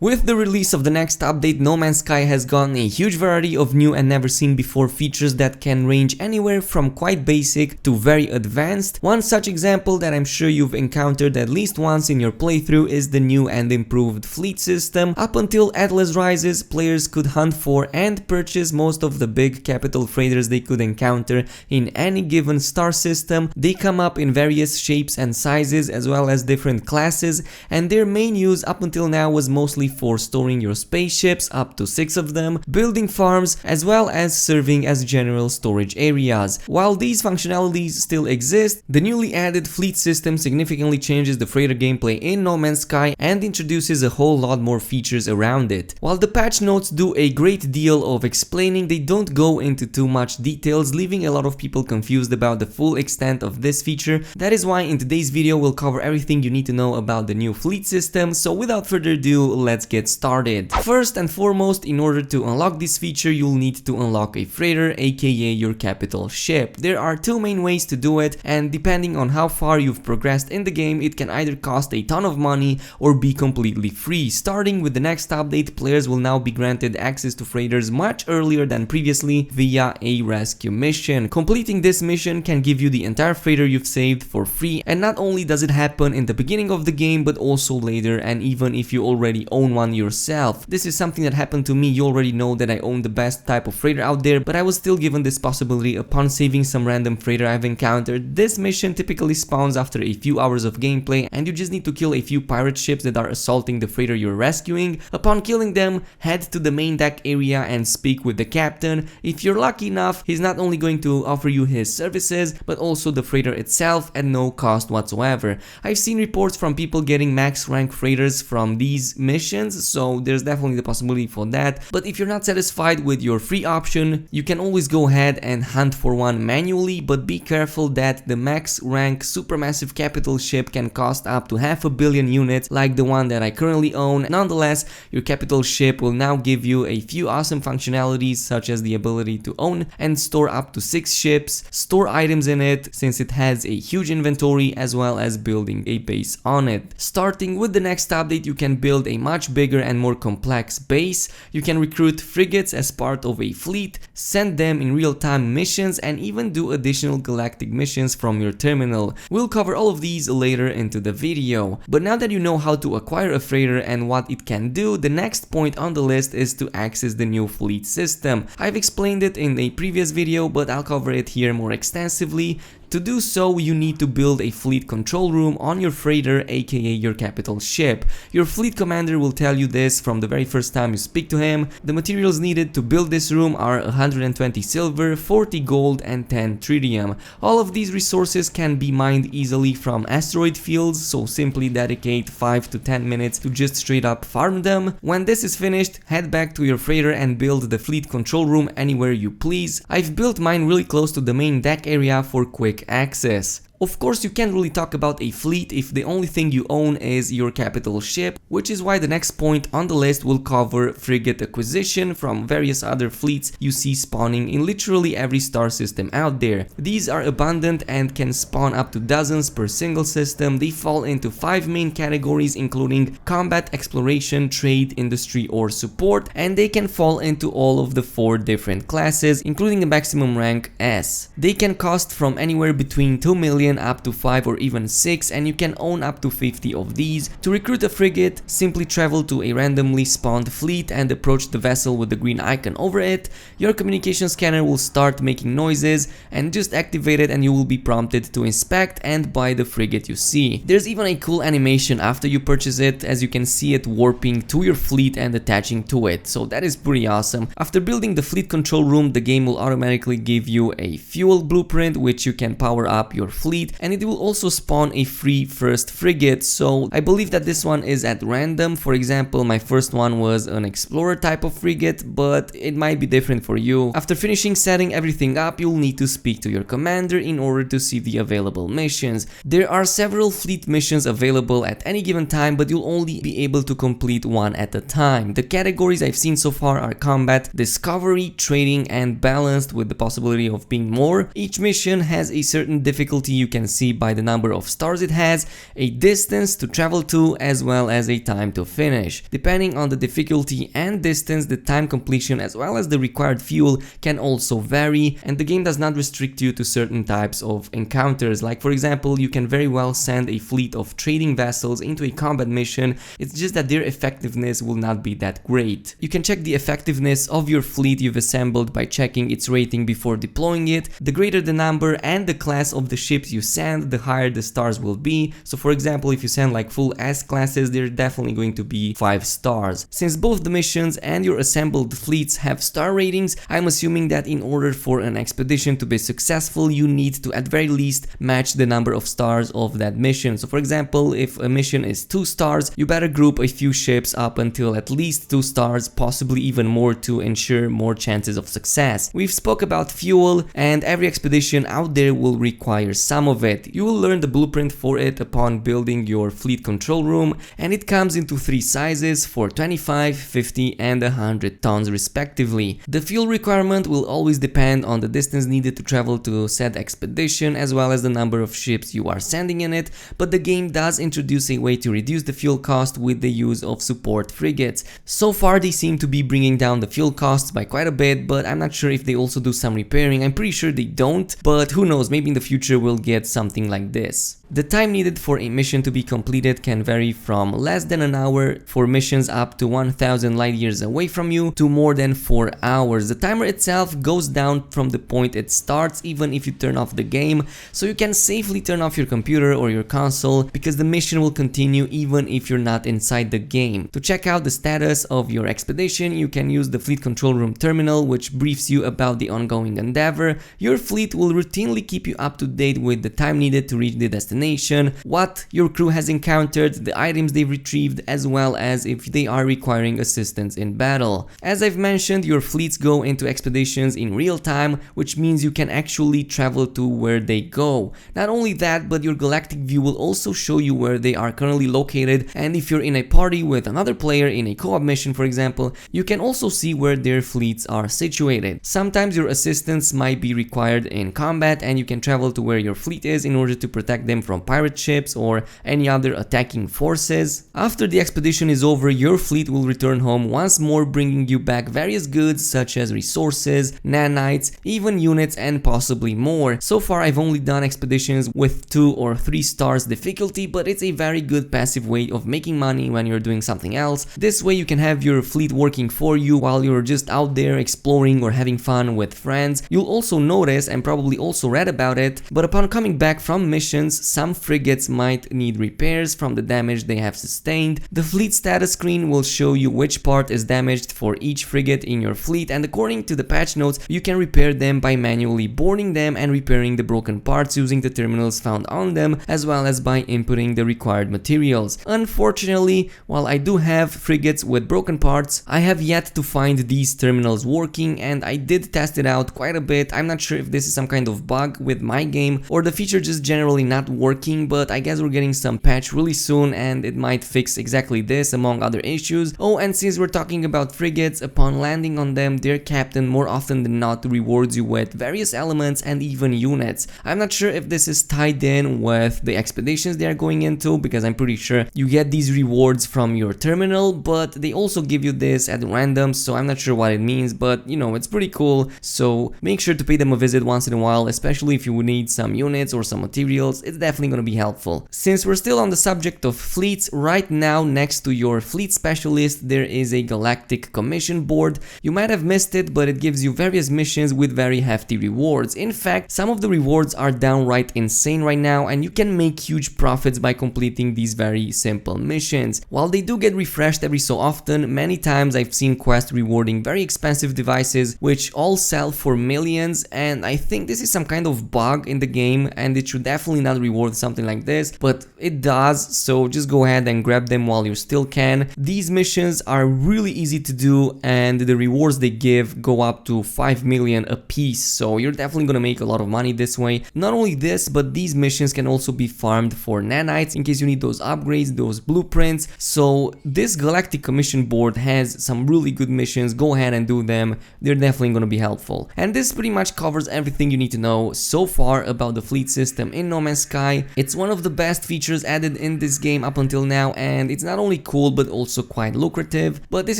With the release of the next update, No Man's Sky has gotten a huge variety of new and never seen before features that can range anywhere from quite basic to very advanced. One such example that I'm sure you've encountered at least once in your playthrough is the new and improved fleet system. Up until Atlas Rises, players could hunt for and purchase most of the big capital freighters they could encounter in any given star system. They come up in various shapes and sizes as well as different classes, and their main use up until now was mostly for storing your spaceships, up to 6 of them, building farms, as well as serving as general storage areas. While these functionalities still exist, the newly added fleet system significantly changes the freighter gameplay in No Man's Sky and introduces a whole lot more features around it. While the patch notes do a great deal of explaining, they don't go into too much details, leaving a lot of people confused about the full extent of this feature. That is why in today's video we'll cover everything you need to know about the new fleet system, so without further ado, let's get started. First and foremost, in order to unlock this feature, you'll need to unlock a freighter, aka your capital ship. There are two main ways to do it, and depending on how far you've progressed in the game, it can either cost a ton of money or be completely free. Starting with the next update, players will now be granted access to freighters much earlier than previously via a rescue mission. Completing this mission can give you the entire freighter you've saved for free, and not only does it happen in the beginning of the game but also later, and even if you already own one yourself. This is something that happened to me. You already know that I own the best type of freighter out there, but I was still given this possibility upon saving some random freighter I've encountered. This mission typically spawns after a few hours of gameplay, and you just need to kill a few pirate ships that are assaulting the freighter you're rescuing. Upon killing them, head to the main deck area and speak with the captain. If you're lucky enough, he's not only going to offer you his services, but also the freighter itself at no cost whatsoever. I've seen reports from people getting max rank freighters from these missions, so there's definitely the possibility for that. But if you're not satisfied with your free option, you can always go ahead and hunt for one manually, but be careful that the max rank supermassive capital ship can cost up to 500 million units like the one that I currently own. Nonetheless, your capital ship will now give you a few awesome functionalities, such as the ability to own and store up to 6 ships, store items in it since it has a huge inventory, as well as building a base on it. Starting with the next update, you can build a much bigger and more complex base. You can recruit frigates as part of a fleet, send them in real-time missions, and even do additional galactic missions from your terminal. We'll cover all of these later into the video. But now that you know how to acquire a freighter and what it can do, the next point on the list is to access the new fleet system. I've explained it in a previous video, but I'll cover it here more extensively. To do so, you need to build a fleet control room on your freighter, aka your capital ship. Your fleet commander will tell you this from the very first time you speak to him. The materials needed to build this room are 120 silver, 40 gold, and 10 tritium. All of these resources can be mined easily from asteroid fields, so simply dedicate 5 to 10 minutes to just straight up farm them. When this is finished, head back to your freighter and build the fleet control room anywhere you please. I've built mine really close to the main deck area for quick access. Of course, you can't really talk about a fleet if the only thing you own is your capital ship, which is why the next point on the list will cover Frigate Acquisition from various other fleets you see spawning in literally every star system out there. These are abundant and can spawn up to dozens per single system. They fall into 5 main categories, including combat, exploration, trade, industry, or support, and they can fall into all of the 4 different classes, including a maximum rank S. They can cost from anywhere between 2 million up to 5 or even 6, and you can own up to 50 of these. To recruit a frigate, simply travel to a randomly spawned fleet and approach the vessel with the green icon over it. Your communication scanner will start making noises, and just activate it and you will be prompted to inspect and buy the frigate you see. There's even a cool animation after you purchase it, as you can see it warping to your fleet and attaching to it, so that is pretty awesome. After building the fleet control room, the game will automatically give you a fuel blueprint which you can power up your fleet, and it will also spawn a free first frigate, so I believe that this one is at random. For example, my first one was an explorer type of frigate, but it might be different for you. After finishing setting everything up, you'll need to speak to your commander in order to see the available missions. There are several fleet missions available at any given time, but you'll only be able to complete one at a time. The categories I've seen so far are combat, discovery, trading, and balanced, with the possibility of being more. Each mission has a certain difficulty you you can see by the number of stars it has, a distance to travel to, as well as a time to finish. Depending on the difficulty and distance, the time completion as well as the required fuel can also vary, and the game does not restrict you to certain types of encounters. Like for example, you can very well send a fleet of trading vessels into a combat mission, it's just that their effectiveness will not be that great. You can check the effectiveness of your fleet you've assembled by checking its rating before deploying it. The greater the number and the class of the ships you send, the higher the stars will be. So for example, if you send like full S classes, they're definitely going to be 5 stars. Since both the missions and your assembled fleets have star ratings, I'm assuming that in order for an expedition to be successful, you need to at very least match the number of stars of that mission. So for example, if a mission is 2 stars, you better group a few ships up until at least 2 stars, possibly even more, to ensure more chances of success. We've spoke about fuel, and every expedition out there will require some of it. You will learn the blueprint for it upon building your fleet control room, and it comes into 3 sizes for 25, 50 and 100 tons respectively. The fuel requirement will always depend on the distance needed to travel to said expedition, as well as the number of ships you are sending in it, but the game does introduce a way to reduce the fuel cost with the use of support frigates. So far they seem to be bringing down the fuel costs by quite a bit, but I'm not sure if they also do some repairing. I'm pretty sure they don't, but who knows, maybe in the future we'll get something like this. The time needed for a mission to be completed can vary from less than an hour for missions up to 1000 light years away from you to more than 4 hours. The timer itself goes down from the point it starts even if you turn off the game, so you can safely turn off your computer or your console because the mission will continue even if you're not inside the game. To check out the status of your expedition, you can use the fleet control room terminal, which briefs you about the ongoing endeavor. Your fleet will routinely keep you up to date with the time needed to reach the destination, what your crew has encountered, the items they've retrieved, as well as if they are requiring assistance in battle. As I've mentioned, your fleets go into expeditions in real time, which means you can actually travel to where they go. Not only that, but your galactic view will also show you where they are currently located, and if you're in a party with another player in a co-op mission for example, you can also see where their fleets are situated. Sometimes your assistance might be required in combat, and you can travel to where your fleet is in order to protect them from pirate ships or any other attacking forces. After the expedition is over, your fleet will return home once more, bringing you back various goods such as resources, nanites, even units, and possibly more. So far I've only done expeditions with 2 or 3 stars difficulty, but it's a very good passive way of making money when you're doing something else. This way you can have your fleet working for you while you're just out there exploring or having fun with friends. You'll also notice, and probably also read about it, but upon coming back from missions, some frigates might need repairs from the damage they have sustained. The fleet status screen will show you which part is damaged for each frigate in your fleet, and according to the patch notes, you can repair them by manually boarding them and repairing the broken parts using the terminals found on them, as well as by inputting the required materials. Unfortunately, while I do have frigates with broken parts, I have yet to find these terminals working, and I did test it out quite a bit. I'm not sure if this is some kind of bug with my game or the feature just generally not working, but I guess we're getting some patch really soon and it might fix exactly this among other issues. Oh, and since we're talking about frigates, upon landing on them, their captain more often than not rewards you with various elements and even units. I'm not sure if this is tied in with the expeditions they are going into, because I'm pretty sure you get these rewards from your terminal, but they also give you this at random, so I'm not sure what it means, but you know, it's pretty cool, so make sure to pay them a visit once in a while, especially if you would need some units or some materials. It's definitely going to be helpful. Since we're still on the subject of fleets, right now next to your fleet specialist there is a Galactic commission board. You might have missed it, but it gives you various missions with very hefty rewards. In fact, some of the rewards are downright insane right now, and you can make huge profits by completing these very simple missions. While they do get refreshed every so often, many times I've seen quests rewarding very expensive devices which all sell for millions, and I think this is some kind of bug in the game and it should definitely not reward worth something like this, but it does, so just go ahead and grab them while you still can. These missions are really easy to do, and the rewards they give go up to 5 million a piece, so you're definitely gonna make a lot of money this way. Not only this, but these missions can also be farmed for nanites in case you need those upgrades, those blueprints. So this Galactic commission board has some really good missions. Go ahead and do them, they're definitely gonna be helpful. And this pretty much covers everything you need to know so far about the fleet system in No Man's Sky. It's one of the best features added in this game up until now, and it's not only cool but also quite lucrative. But this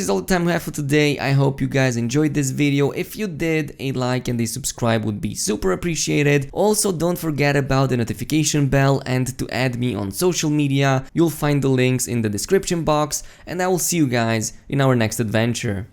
is all the time we have for today. I hope you guys enjoyed this video. If you did, a like and a subscribe would be super appreciated. Also, don't forget about the notification bell and to add me on social media. You'll find the links in the description box, and I will see you guys in our next adventure.